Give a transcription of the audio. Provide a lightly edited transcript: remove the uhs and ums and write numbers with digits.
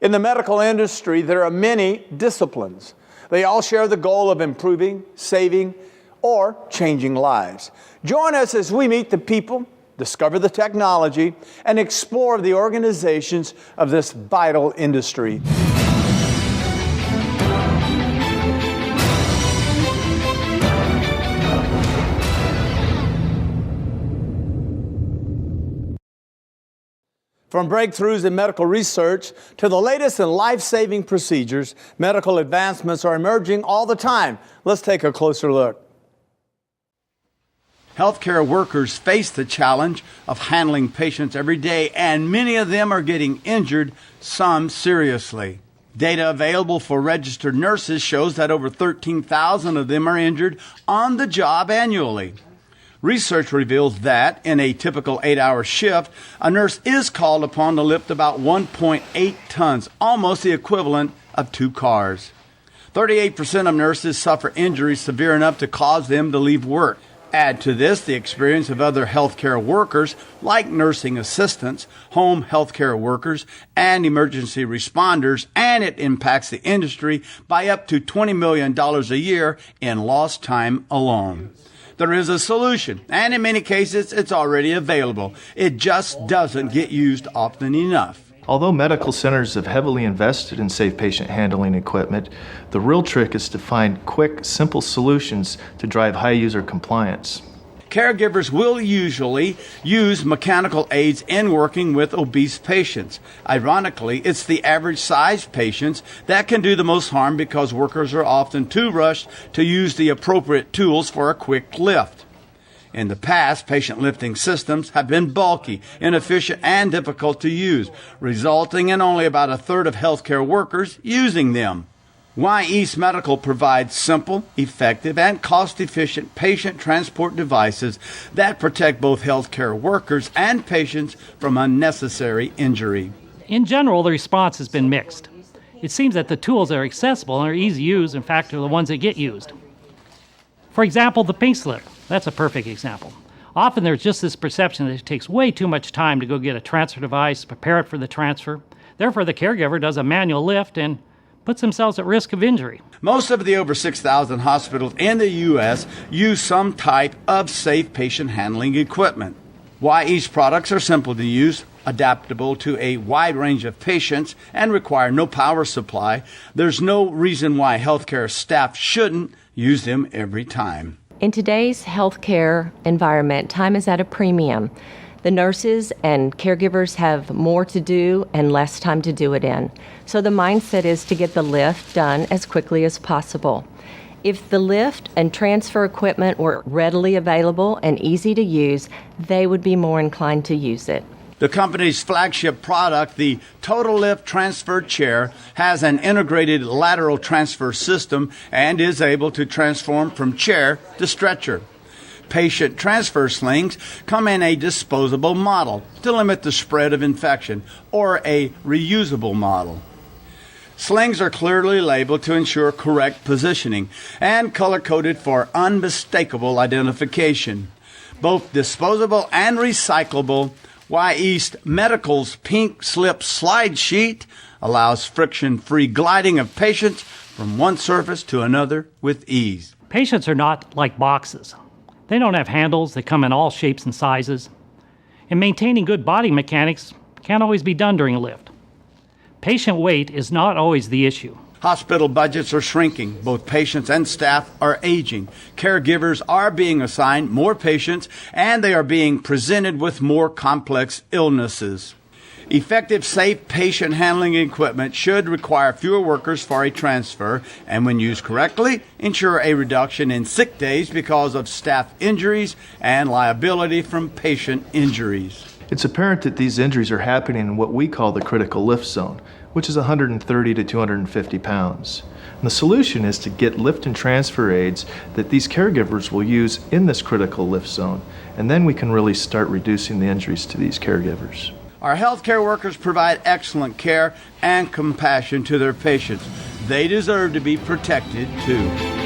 In the medical industry, there are many disciplines. They all share the goal of improving, saving, or changing lives. Join us as we meet the people, discover the technology, and explore the organizations of this vital industry. From breakthroughs in medical research to the latest in life-saving procedures, medical advancements are emerging all the time. Let's take a closer look. Healthcare workers face the challenge of handling patients every day, and many of them are getting injured, some seriously. Data available for registered nurses shows that over 13,000 of them are injured on the job annually. Research reveals that in a typical 8-hour shift, a nurse is called upon to lift about 1.8 tons, almost the equivalent of 2 cars. 38% of nurses suffer injuries severe enough to cause them to leave work. Add to this the experience of other healthcare workers like nursing assistants, home healthcare workers, and emergency responders, and it impacts the industry by up to $20 million a year in lost time alone. There is a solution, and in many cases, it's already available. It just doesn't get used often enough. Although medical centers have heavily invested in safe patient handling equipment, the real trick is to find quick, simple solutions to drive high user compliance. Caregivers will usually use mechanical aids in working with obese patients. Ironically, it's the average-sized patients that can do the most harm because workers are often too rushed to use the appropriate tools for a quick lift. In the past, patient lifting systems have been bulky, inefficient, and difficult to use, resulting in only about a third of healthcare workers using them. East Medical provides simple, effective, and cost-efficient patient transport devices that protect both healthcare workers and patients from unnecessary injury. In general, the response has been mixed. It seems that the tools that are accessible and are easy to use, in fact, are the ones that get used. For example, the pink slip. That's a perfect example. Often there's just this perception that it takes way too much time to go get a transfer device, prepare it for the transfer. Therefore, the caregiver does a manual lift and puts themselves at risk of injury. Most of the over 6,000 hospitals in the U.S. use some type of safe patient handling equipment. East products are simple to use, adaptable to a wide range of patients, and require no power supply. There's no reason why healthcare staff shouldn't use them every time. In today's healthcare environment, time is at a premium. The nurses and caregivers have more to do and less time to do it in. So the mindset is to get the lift done as quickly as possible. If the lift and transfer equipment were readily available and easy to use, they would be more inclined to use it. The company's flagship product, the Total Lift Transfer Chair, has an integrated lateral transfer system and is able to transform from chair to stretcher. Patient transfer slings come in a disposable model to limit the spread of infection, or a reusable model. Slings are clearly labeled to ensure correct positioning and color-coded for unmistakable identification. Both disposable and recyclable, East Medical's pink slip slide sheet allows friction-free gliding of patients from one surface to another with ease. Patients are not like boxes. They don't have handles that come in all shapes and sizes. And maintaining good body mechanics can't always be done during a lift. Patient weight is not always the issue. Hospital budgets are shrinking. Both patients and staff are aging. Caregivers are being assigned more patients, and they are being presented with more complex illnesses. Effective, safe patient handling equipment should require fewer workers for a transfer, and when used correctly, ensure a reduction in sick days because of staff injuries and liability from patient injuries. It's apparent that these injuries are happening in what we call the critical lift zone, which is 130 to 250 pounds. And the solution is to get lift and transfer aids that these caregivers will use in this critical lift zone, and then we can really start reducing the injuries to these caregivers. Our healthcare workers provide excellent care and compassion to their patients. They deserve to be protected too.